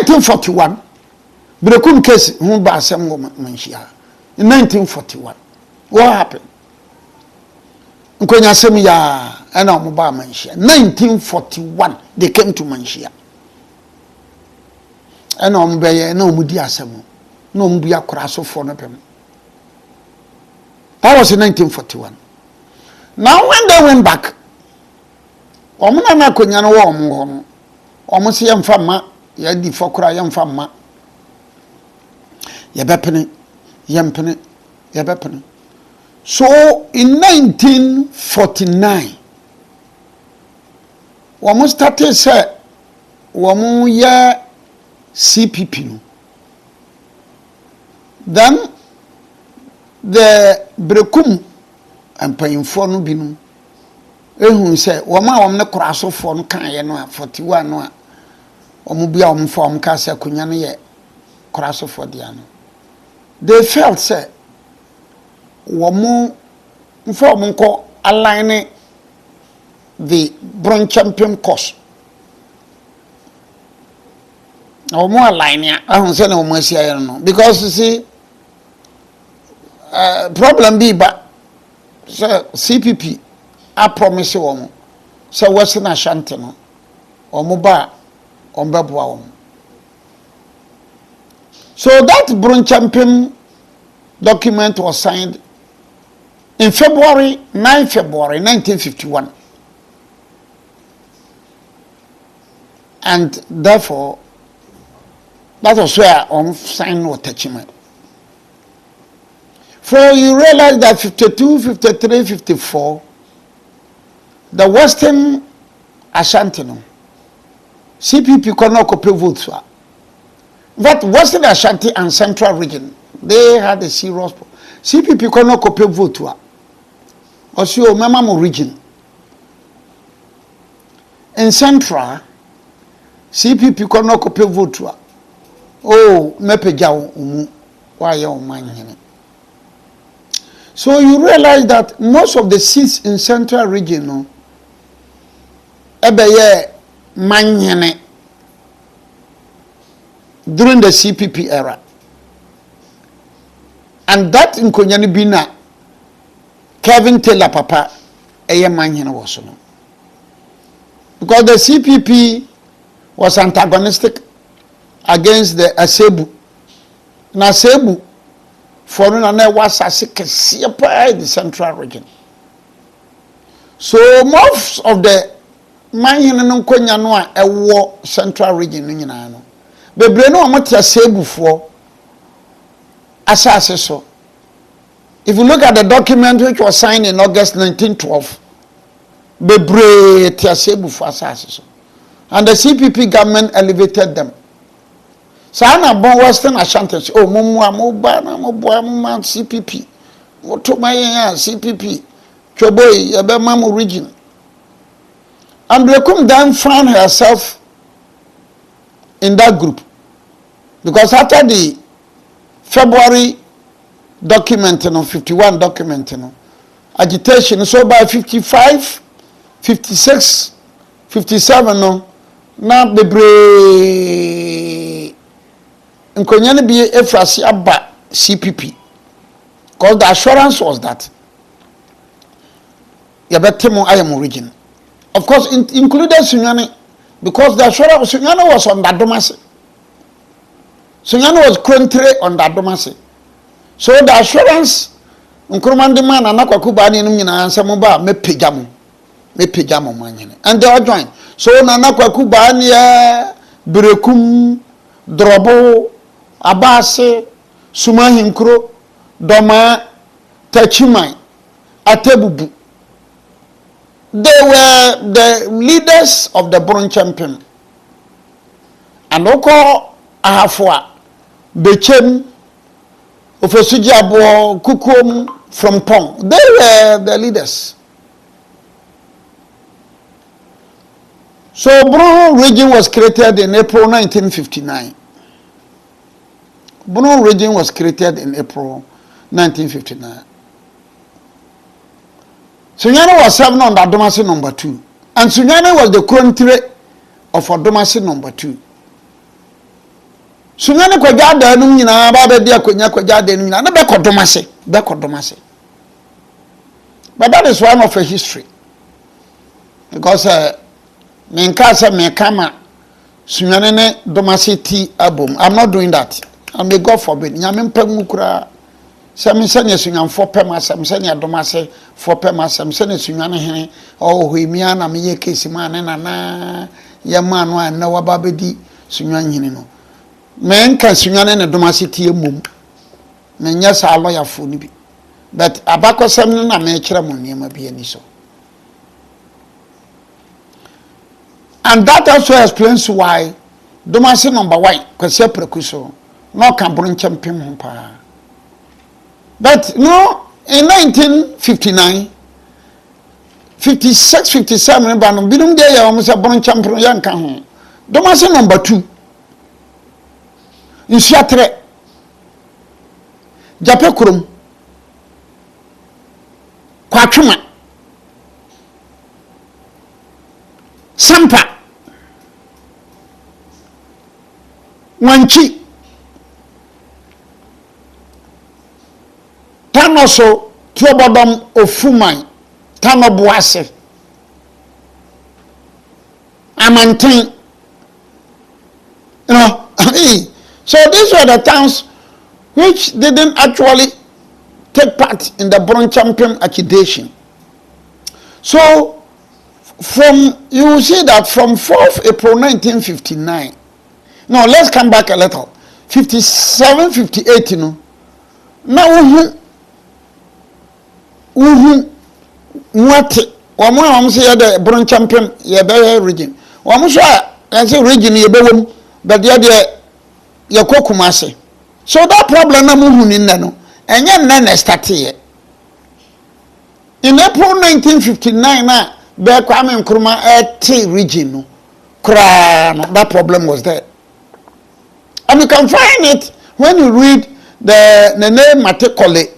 1941, Berekum case, who by some woman, Manhyia. In 1941, what happened? Nkonya sem ya ana omoba Manhyia. 1941 they came to Manhyia. Ana ombeye na omudi asem. Na ombu Kuraso for no pem. That was in 1941. Now when they went back, omuna na konya no wo omho no. Omo se yemfa ma ya di fokura yemfa ma. Yebepene yebepene. So in 1949, we started say we ya CPP. Then the Berekum and Payinfo no bi no ehun say we ma ne Kuraso for no kan ye no 41 no a omo bia omo form ka say kunya no ye Kuraso for dia no. They felt say woman form ko align the bronze champion course. Woman align ya ahun say na woman asia no because you see problem be but CPP I promise woman so Western Ashanti no woman ba ombeboa woman. So that bronze champion document was signed in February 1951. And therefore, that was where on signed no attachment. For you realize that 52, 53, 54, the Western Ashanti, CPP could not copy votes. But Western Ashanti and Central Region, they had a serious problem. CPP could not copy vote. Also, Mamamo region. In Central, CPP could not copy vote. Oh, Mepejao, why you man? So you realize that most of the seats in Central Region, ebeye Manhyia during the CPP era. And that in Konyani Bina, Kevin Taylor Papa, Eye Manhyia was no. Because the CPP was antagonistic against the Asebu. Na Asebu, for no was a sick in the Central Region. So most of the Manhyia no Konya no a war Central Region no nyina no. Bebre no amati Asebu for asase so. If you look at the document which was signed in August 1912, bebre ti Asebu for asase so. And the CPP government elevated them. Sana bon Western Ashanti, oh mo CPP. Moto my CPP. Choboy Yabemamu region. And Berekum then found herself in that group. Because after the February document, 51 document, agitation, so by 55, 56, 57, now the brave Nkonyane be efrasi aba CPP. Because the assurance was that Yabetemo Ayam region. Of course, included Sunyane, because the assurance Sunyane was on that domasi. Sunyane was currently on that domasi. So the assurance Nkrumah man and Nakwakubani Numina and Samuba me pijamo Manhyia. And they all joined. So Nanakwakubani Berekum Drobo Abase Sumahinkro Doma Tachimai Atebubu. They were the leaders of the bronze champion. And Oko Ahafwa Bechem Ofesujabo Kukum from Pong. They were the leaders. So Bruno region was created in April 1959. Bruno region was created in April 1959. Sunyane was serving on the Adomasi number 2. And Sunyane was the country of Adomasi number 2. Sunyane kwadwa da num nyina ba be dia kwanya kwadwa da num nyina na be kodomase but that is one of a history because me nka say me kama sunyane ne domase ti abom. I'm not doing that, and may God forbid nyame mpam kura say me say sunyamfo pem asem say ne domase for pem asem say ne sunyane hene o hoimia na me ye kesi ma ne na ye ma no an na waba bedi sunyane hene no men kan sunyane ne domase tie mom me nya sa lawyer fo ni bi but abakosem na me kire mo niam bi ani so. And that also explains why domase number 1 kwese prekuso no kan bron champion ho pa. But no, in 1959 56 57 ba no binum de ya o mo se bron champion yan kan ho domase number 2 Nsuatre Jape kurum Kwatwuma Sampa Wanchi Tanoso Tuobodom Ofumai Tanobuase Amantin. You know, so these were the towns which didn't actually take part in the bronze champion accreditation. So you will see that from 4th April 1959. No, let's come back a little. 57, 58, you know. Now what I'm say the bronze champion ye region. I'm sure I say region ye be but ye kokumase. So that problem na muhu ni no. Enye na start here. In April 1959 na Berekum and Kuraso region no. That problem was there. And you can find it when you read the Nene Matekole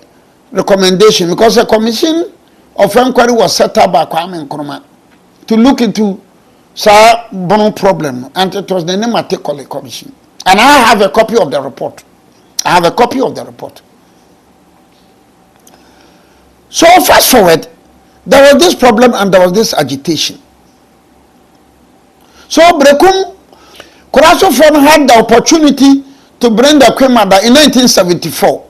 recommendation, because a commission of inquiry was set up by Kwame Nkrumah to look into Bono problem, and it was the Nene Matekole commission. And I have a copy of the report. So fast forward, there was this problem and there was this agitation. So Berekum Kuraso had the opportunity to bring the Kwemada in 1974.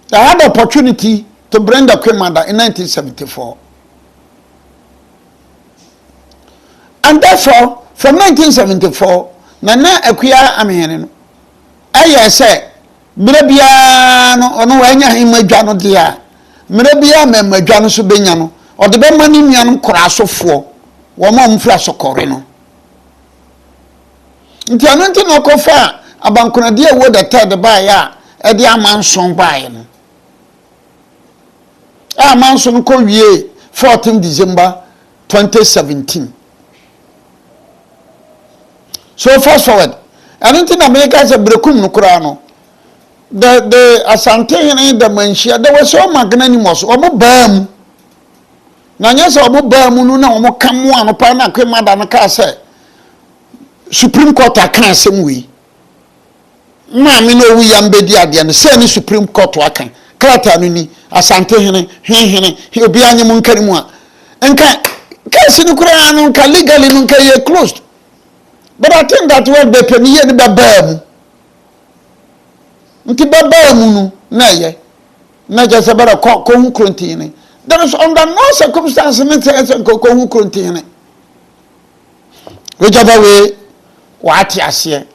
They had the opportunity to bring the Kwemada in 1974. And therefore, from 1974, Nana Akuya Amihene, I say, Mrebia no wanya himajano dia, Mrebia memajano subenyano, or the Bemani Mianum Kuraso for. Wama mfra sokore no nti anonti no kofa abankuna dia wo the third ba ya e dia manson ba ye no manson ko wie 14 December 2017. So fast forward anonti na America se Berekum no kura no the asante in the Manhyia there was so magnanimous omo bam na nyesa omo ba mu no na omo kamo anopa na Kwemada no ka say Supreme Court akan asem wi ma me no wi yambedi ade no say ni Supreme Court akan krata no ni asante hene obi anyem nkari mu a nka case no kura no nka legally no nka ye closed, but I think that what be peni ye ni baba mu nti baba mu no na ye na jese bara ko hu kronti ni. There is under no circumstance in who contain. Whichever way, what yasia,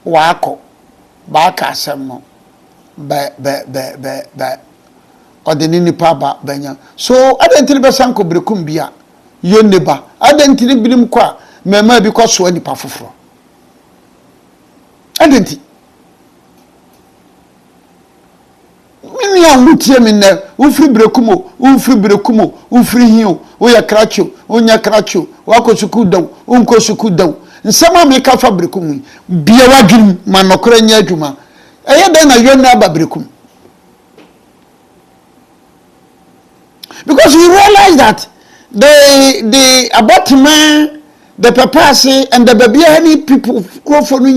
wako, baka samo, or the nini papa benya. So I didn't tell Basanko Berekumbia, your neighbor. I didn't tell him qua, member because so any pafufro. I didn't. Mimi amutie minne ufri Berekumo ufri hiu oya kracho onya kracho wako sukudaw unko sukudaw nsema me ka fa Berekum bia wadwum manokora nya adwuma eye den na yonna aba Berekum, because we realize that the abattement the papasi and the baby any people go for no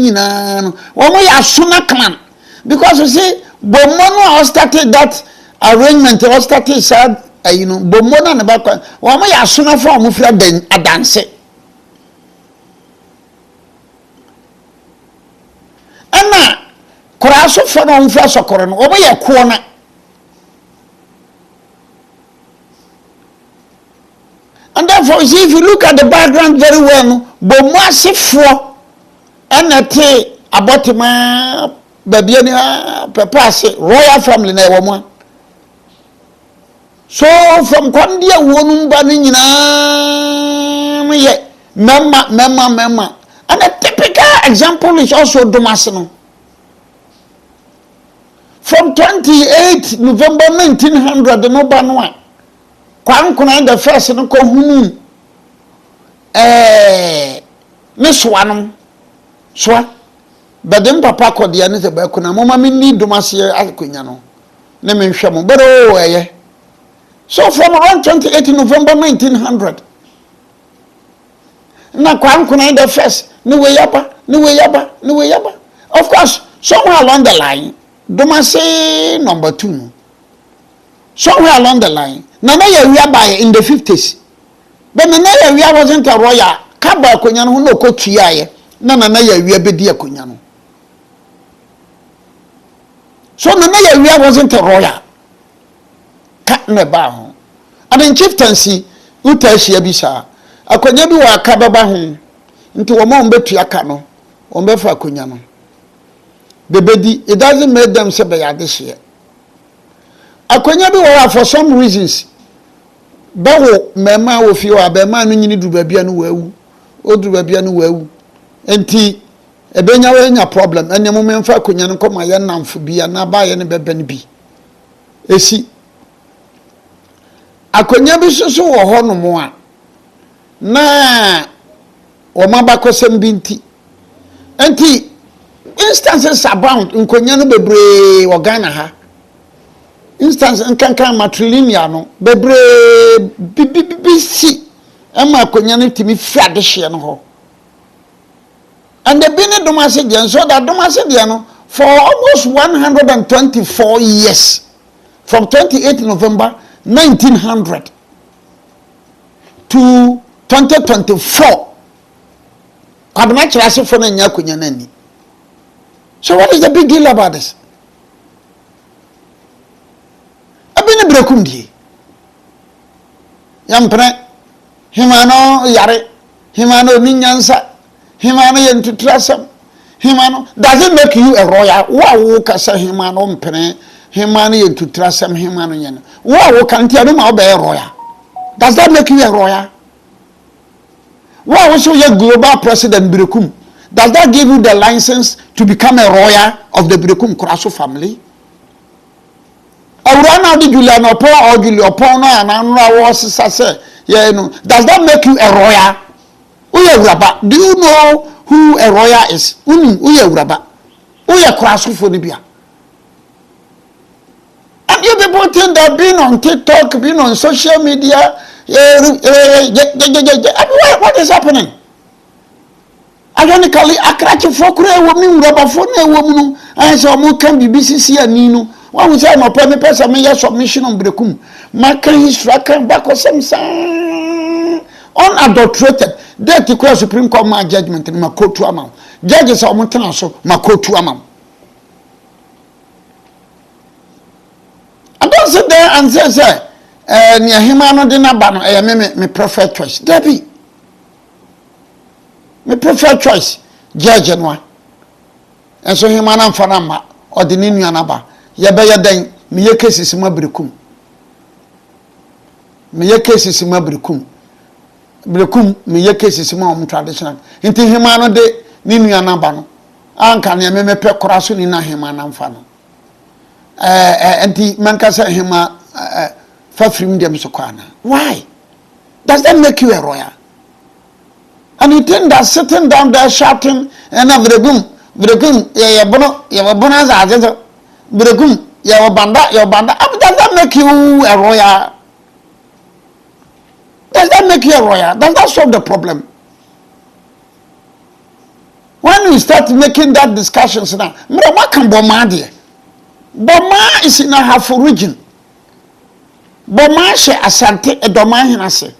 one way asuna clan because you see bomono started that arrangement or started sad you know bomono na ba one way asuna for mo fra ben adanse ana Kuraso for no fra sokoro no one way ko na and therefore, see, if you look at the background very well, Bomwasifo and a tea about my baby, papa, royal family, never one. So, from Kwandia, woman, banning, Memma. And a typical example is also Domasino. From 28 November 1900, the no banwan. Kwankuna the first no ko hunu Miss Wanum swa badem papa ko de ne se ba kuna mama mi ni domase akunya no ne me hwe mo bero eye so from around 28 November 1900 na kwankuna the first ni we yaba of course somewhere along the line domase number 2 somewhere along the line Nana Yawiaba in the 50s. But Nana Yawia wasn't a royal. Kaba Kunyano no kotuaye. Nana Yawia bedia Kunyano. So Nana Yawia wasn't a royal. Kat nebaho. And in chieftaincy, utashi abisa. Akonyabi wa kababa home. Into a mom betu yakano. Ombefa Kunyano. Bebedi, it doesn't make them say by this year. Akonya bi wa for some reasons bawo mema wo fi wa be ma no nyini du babia no wawu odu babia no wawu enti ebenya we nya problem ene mo memfa akonya no koma ye namfo bia na ba ye ne bebe ne bi esi akonya bi soso wo ho no mo a na o mabakosem bi enti instances abound nkonya no bebre wo Ghana ha instance nkankan matrilineal no bebre bibisi ema akonya no timi fiade hye no ho and the bini domase dia so that domase dia no for almost 124 years from 28 November 1900 to 2024 abna kirase for na nya akonya nani. So what is the big deal about this? Abini Berekum die. Yampre himano yare himano ninyansa himano yentutrasam himano doesn't make you a royal. Wa kasa himano mpene himano yentutrasam himano yen. Wa kanti adu ma obe royal. Does that make you a royal? Wa so your global president Berekum. Does that give you the license to become a royal of the Berekum Kuraso family? Awurana di Julian Opo or Julian Opo na ananra wo sase yeah no. Does that make you a royal? Uye uraba. Do you know who a royal is? Uye uraba. Uye Kuraso for Libya. And you people think that being on TikTok, being on social media, what is happening? Ironically, akrachi fokure women rubber phone woman and so more can be BCC and Nino. One would say my prime person may submission on Berekum. My can his track and back or some unadulterated. There to cross Supreme Court my judgment in my court to amount. Judges are Montana, so my court to amount. I don't sit there and say, near him, I know the Nabano, I am my preferred choice. Debbie. My preferred choice, judge and one. And so him and Fanama or the Ninu Anaba. Yabaya then, me case is my Berekum. Me case is my Berekum. Berekum, me case is my traditional. Into him and de Ninu Anabano. Anka near me pe Kuraso in a him and Fano. And the Mancasa him Fafrim dem Sokana. Why? Does that make you a royal? And you think that sitting down there shouting and Berekum, yeah, bonanza, Berekum, your banda. Does that make you a royal? Does that make you a royal? Does that solve the problem? when we start making that discussions now, what can Boma there? Boma is in a half region. Boma she asante edoma hinase.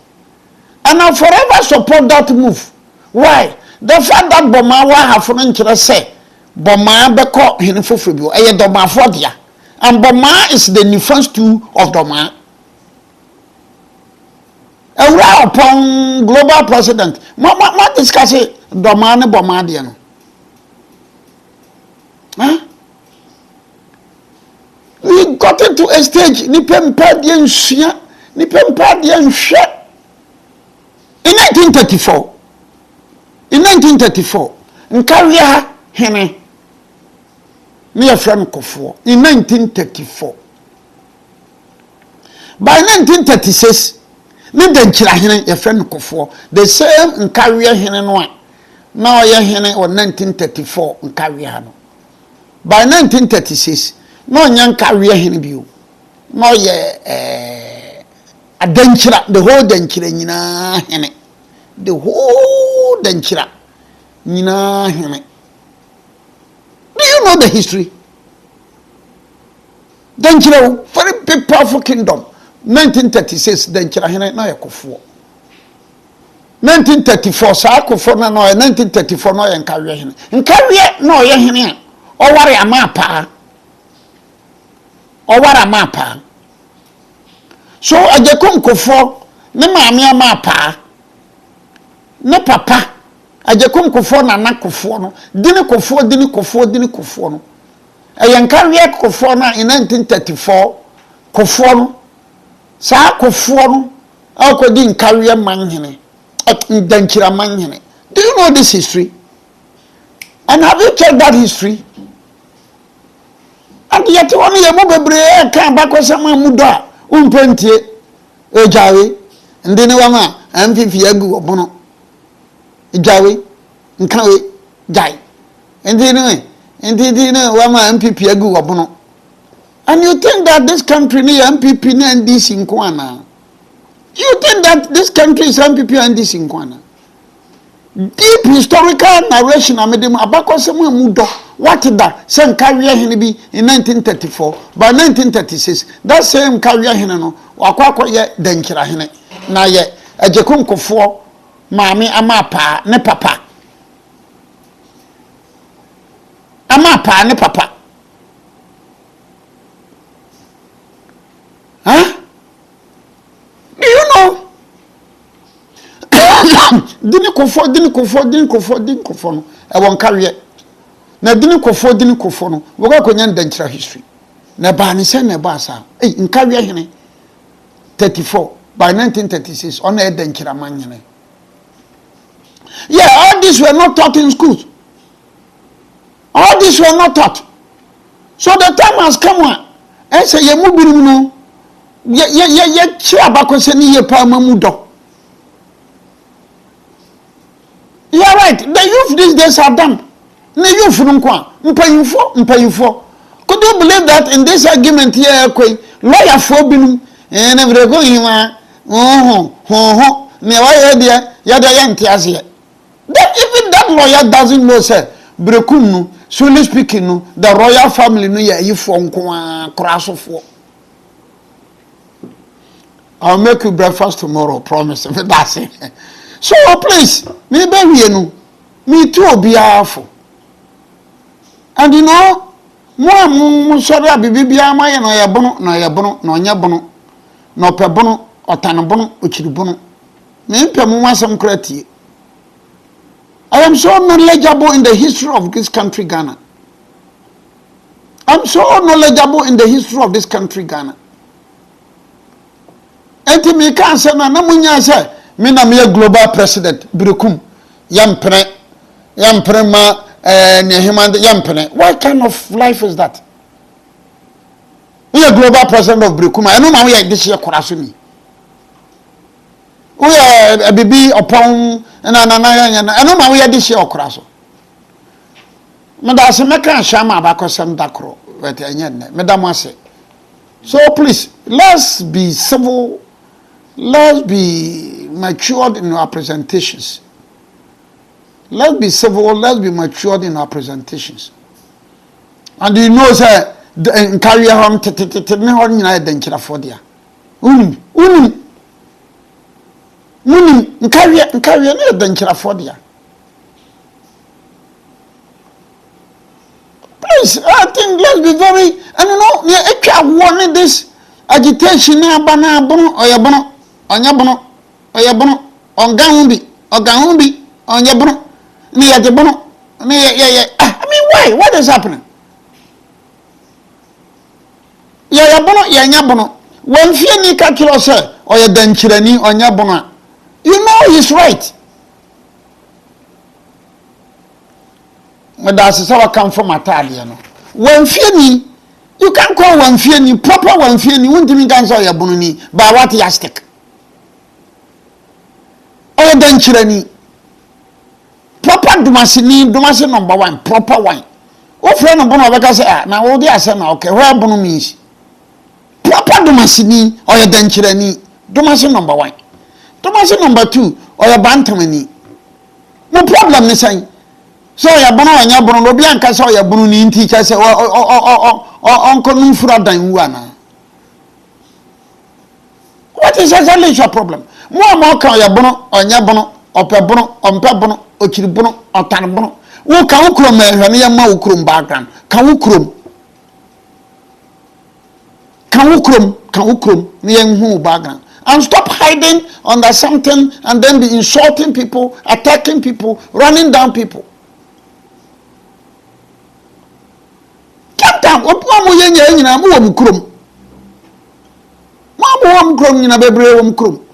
And I forever support that move. Why? The fact that Boma wa half nkyere say Boma beko hinfofobio eye doma fodia. And Boma is the difference too of Doma. And we are upon global president. What discuss it? Doma ne Boma dia no. Huh? We got into a stage, ni pempa dia nsia, ni pempa dia nhwe. In 1934, Nkaria hene, ni Efrem Kofoɔ, in 1934. By 1936, ni Denkyira hene Efrem Kofoɔ, the same Nkaria hene no a, na ɔyɛ hene on 1934 Nkaria no. By 1936, no Nkaria hene bio, no ɔyɛ Denkyira, the whole Denkyira nyina hene. The whole Denkyira nyina hene. Do you know the history? Denkyira, very big powerful kingdom. 1936 Denkyira hene na Kofoɔ. 1934 saa Kofoɔ na 1934 no yɛ Nkaria hene. Nkaria no yɛ hene a ɔware amapa. So Berekum Kofoɔ ne maame amapa. Ne papa Berekum Kofoɔ nana Kofoɔ no dini Kofoɔ no Nkaria Kofoɔ na in 1934 Kofoɔ no saa Kofoɔ no akodi Nkaria manhene Denkyira manhene. Do you know this history? And have you checked that history? And yet one ye mo bebre kan bakosama mudo a umpentie ejawe ndene wama amfifi agu obono ejawe nkawe jai ndene wama amfifi agu obono. And you think that this country ni MPP ni NDC nkwana? You think that this country is MPP and NDC nkwana? Deep historical narration amedem abakosama mudo. What did that same Nkaria hene be in 1934? By 1936, that same Nkaria hene no wakwakwa ye Denkyira hene na ye Berekum Kofoɔ maame amapa ne papa. Amapa ne papa. Huh? Do you know? Dini Kofoɔ no ewon Nkaria. Na dini Kofoɔ no wo ga konya Denkyira history. Na ba ne se na ba sa. Nkaria hene 34 by 1936 on a Denkyira manhene. Yeah, all these were not taught in schools. All these were not taught. So the time has come on. I say ye mu birum no. Ye chi abakose ni ye pa mamudo. You are right. The youth these days are dumb. Ne youth nkwa. Mpayufo. Could you believe that in this argument here lawyer for binum and every go hima ne wa ye dia ya da yente ase. That even that lawyer doesn't know say Berekum no solely speaking no the royal family no ye yifo nkwa Kuraso fo. I'll make you breakfast tomorrow, promise. That's it. So please, me be no, me too be awful. And you know, mo sorry bibia ma ye no ye bono no nya bono no pe bono otane bono ochiri bono. Me mpem wasam kratie. I am so knowledgeable in the history of this country Ghana. I'm so knowledgeable in the history of this country Ghana. Enti me kan say na munya say me na me global president Berekum yampre ma Nehemand yampre. What kind of life is that? We are global president of Berekum. I know now we are this year Kuraso ni. We are a baby upon na I know now we are this year Kuraso. Mada se meka shama abakosem dakro wete enye ne madam ase. So please, let's be civil. Let's be matured in our presentations. Let's be civil, let's be matured in our presentations. And you know, sir, carry home me hon nyina denkyira for dia. Unim carry na denkyira for dia. Please, I think let's be very, and you know, if you want this agitation na bana bono oyabono onya bono oyabono onganwubi onya bono ni yade bono ni I mean, why? What is happening? Ya bono ya nya bono when fear ni ka kilo say oya danchirani onya bono, you know he's right. That's how I come from Italia. No, when fear ni, you can call one fear ni proper one fear ni. Won't even answer your bononi. But what yastic? Oya danchirani proper dumasi number one proper one. O friend of bono beka say ah na wo dey ase na okay where bono means proper dumasini oya danchirani dumasi number one. Dumasi number two oya bantamani. No problem ni say. So ya bono anya bono obi anka say ya bono ni nti ka say onko numfura dan wu ana. What is exactly your problem? Mo ka ya bono anya bono ope bono ompe bono ochiri bono otan bono wo ka wo krom ehwe ne ya ma wo krom background ka wo krom ne ya hu background and stop hiding under something and then be insulting people, attacking people, running down people. Captain, what mo yenye nyina mo wo krom mo krom nyina bebre wo krom.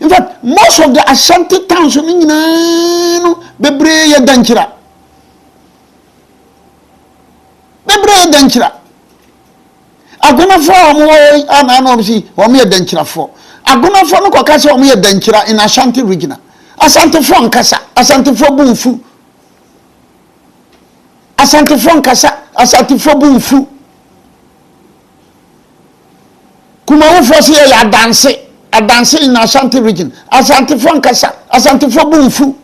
In fact, most of the Ashanti towns in no bebre ya danchira. Bebre ya danchira. Agona for mo ana no si o me danchira for. Agona for no kokase o me danchira in Ashanti region. Asante for nkasa, Asante for bunfu. Asante for nkasa, Asante for bunfu. Kuma wo for se ya dance. A dancing in Ashanti region. Asante Frankasa, Asante for Bunfu.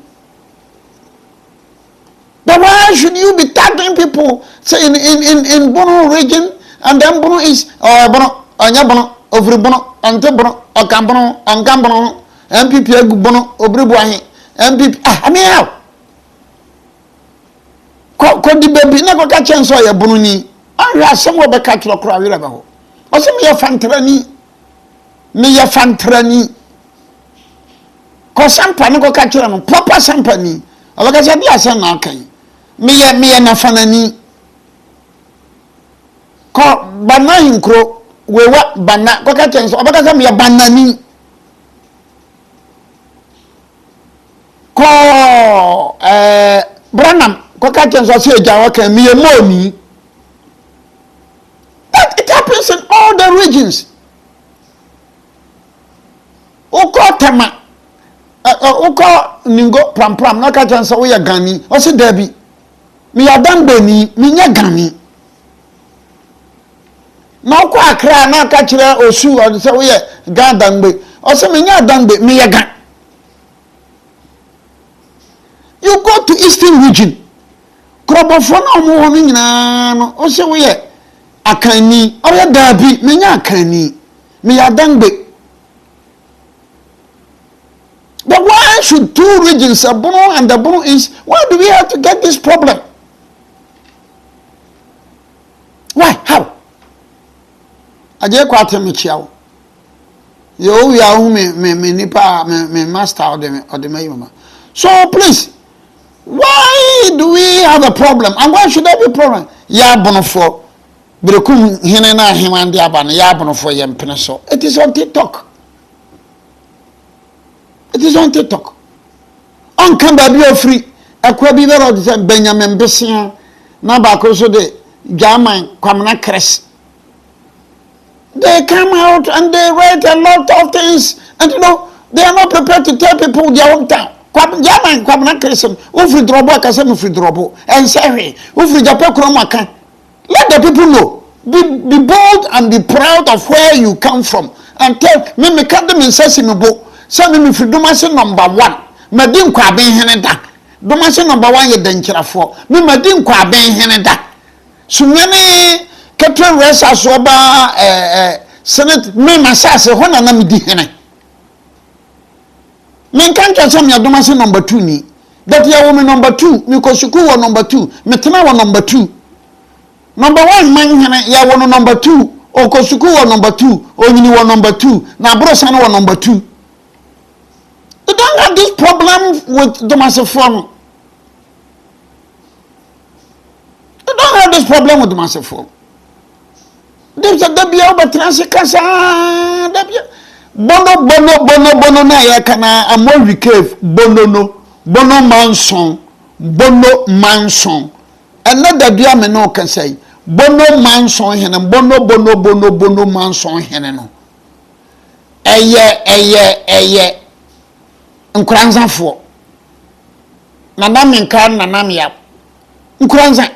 But why should you be tagging people say in Bono region and then Bono is Bono, Onyabono, Ovribono, Antebono, Ocambono, Angambono, MPP Bono, Obribuahi, MPP. I mean how? Could the baby never catch and saw your Bonuni? I have some of the cattle crowd. Or some of your fantrani. Me ya fantrani ko sampa ne ko ka kira no proper sampa ni abaka se dia se na kan me ya na fanani ko bana hinkro wewa bana ko ka kira so abaka se me ya banani ko branam ko ka kira so se jawa kan me ya momi. That it happens in all the regions. Uko tema uko ningo pram na ka chansa wo ya gani o se dabi mi ya dambe ni mi nya gani na uko akra na ka kire osu o se wo ya ga dambe o se mi nya dambe mi ya gan. You go to Eastern region krobofo na omo ho nyina no o se wo ya akani o ya dabi mi nya akani mi ya dambe. But why should two regions, a Bono and the Bono East, why do we have to get this problem? Why? How? I just quite me chiao. You ya me nipa me master or the mama. So please, why do we have a problem? And why should there be a problem? Ya Bono for Berekum hinena himandi abana ya Bono for yempeneso. It is on TikTok. It is on TikTok. On can be free. A quabi of Benjamin Bessia, Nabaco de German, Kwamna Cress. They come out and they write a lot of things, and you know, they are not prepared to tell people their own town. German, Kwamna Cress, Ufri Drobo, Kasem Ufri Drobo, and say, Ufri Japokromaka. Let the people know. Be bold and be proud of where you come from. And tell me, come them in Sessinubo. Send me freedom as number one. Madim Quabin Heneda. Domase number 1 ye denkyerafo. Me madi nkwa aben hene da. Sunyane Captain Resa Soba Senate me masase ho na me di hene. Men kan twa so me Domase number 2 ni. That ya woman number 2, me ko suku wo number 2, me tena wo number 2. Number 1 man hene ya wo number 2, o ko suku wo number 2, onyini wo number 2, na bro san wo number 2. You don't have this problem with Domase form. You don't have this problem with Domase form. There's a debia over transikasa. Bono na ya kana amori cave. Bono manson. Another debia me no can say. Bono manson hene. Bono manson hene no. Eye. Nkranza fo. Nanam nkan nanam ya. Nkranza.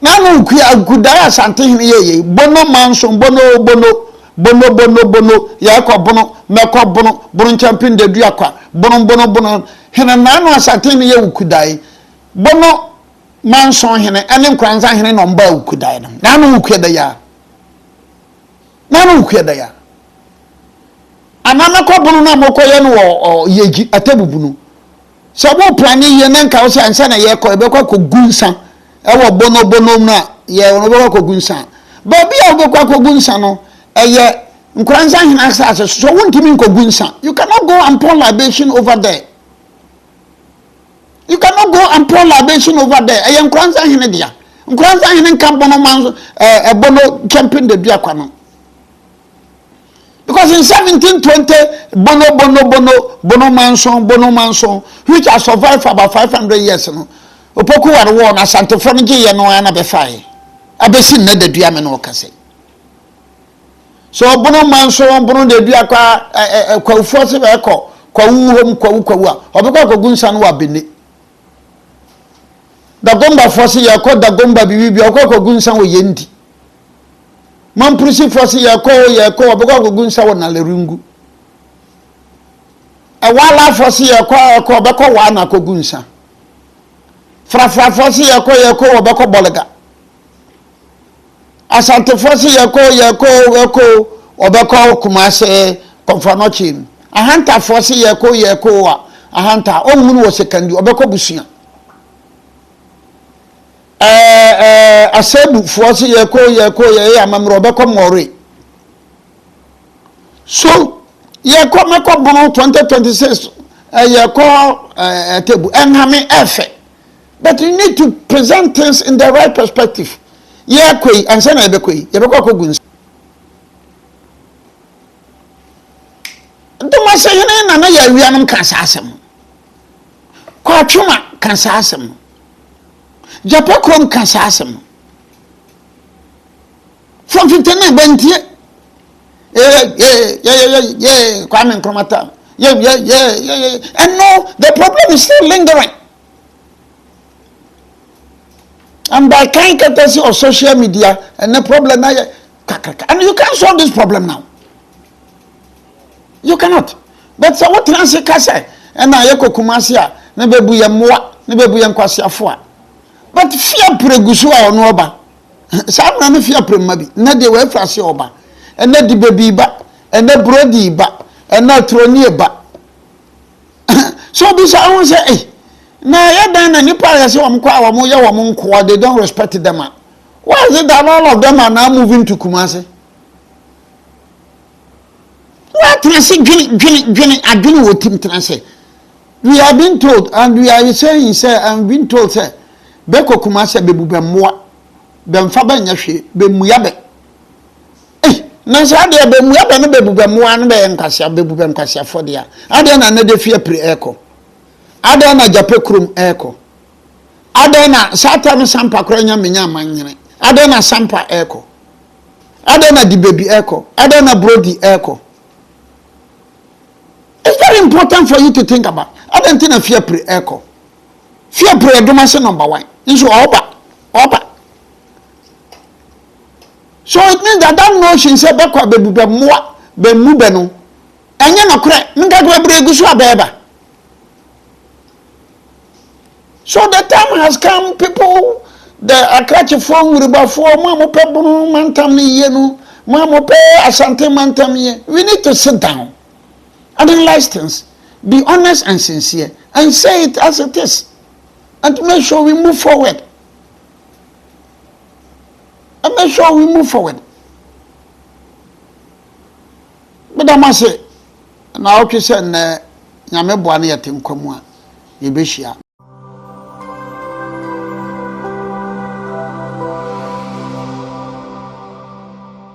Nanu kudaya asante hene ye. Bono manson bono ya kwa bono meko bono champion de dua kwa bono hene nanu asante hene ye ukudai bono manson hene ene nkranza hene no mba ukudai nanu ukeda ya anana kwa bono na moko ye no yeji atebubunu sabo plani ye nanka wo sansa na ye ko ebekwa ko gunsa ewo bono na ye wo bekwa ko gunsa baby a bekwa ko gunsa no eye nkranza hina asase so wontimi nkogunsa. You cannot go and pour libation over there. Eye nkranza hina dia nkranza hina kan bono manzo bono champion de dua kwa no. Because in 1720 bono manson which has survived for about 500 years no. Opoku war na Sante Fonji ye no ana be fai abesi na de dua me no kase. So bono manson bono de dua kwa force be ko kwa wuhom kwa a obekwa kogunsa no wa bene da gomba force ye ko da gomba bibi okwa kogunsa wo yendi mamprisi force ye ko obekwa kogunsa wo na lerungu wala force ye ko obekwa wa na kogunsa fra force ye ko obekwa bolega Asante force ye ko obekwa Kumase Konfanochin ahanta force ye ko ahanta onhunu wo second obekwa busua asebu force ye amamro obekwa more so ye ko meko bono 2026 ye ko tebu enhame efe but you need to present things in the right perspective. Ye kwei ansa na ebekoi yebekwa kogunsa ntoma se hene na ya wianum kansa asem kwa twuma kansa asem japekrom kansa asem from 59 bentie kwa men kromata and no the problem is still lingering. And by kind courtesy of social media, and the problem now, and you can't solve this problem now. You cannot. But so what transit kasa, and I yeko kumasia, nebebu ya mwa, nebebu ya nkwasi afua. But fear pregusua onoba. Some na fear premabi, na de we frasi oba, and na di baby ba, and na brody ba, and na troni ba. So this I won't say, na ya dan na nipa ya se wamkwa wamo ya wamunko they don't respect them. Why is it that all of them are now moving to Kumasi? What transi gini wo team transi. We have been told and we are saying I'm being told say beko Kumasi be bubemwa be mfaba nyahwe be muyabe. Na sa de be muyabe no be bubemwa no be nkwase be bubem kwase afode a. Ade na na de fie pre eko. Ada na japekrum eko ada na satan sampa kranya menya manyene ada na sampa eko ada na dibebi eko ada na brody eko. It's very important for you to think about. Ada ntina fear pre eko fear pre Domase number 1 nso oba so it means that notion say bekwa bebube moa be mube no enye no kre nka gwa bre gusu abeba. So the time has come, people, the Akachi phone with about 4 Mamma Pebble Mantami Yenu, Mamma Pe Asante Mantami. We need to sit down, analyze things, be honest and sincere, and say it as it is, and to make sure we move forward. And make sure we move forward. But I must say, now, okay, send Yamebwani at him, come on, you be sure.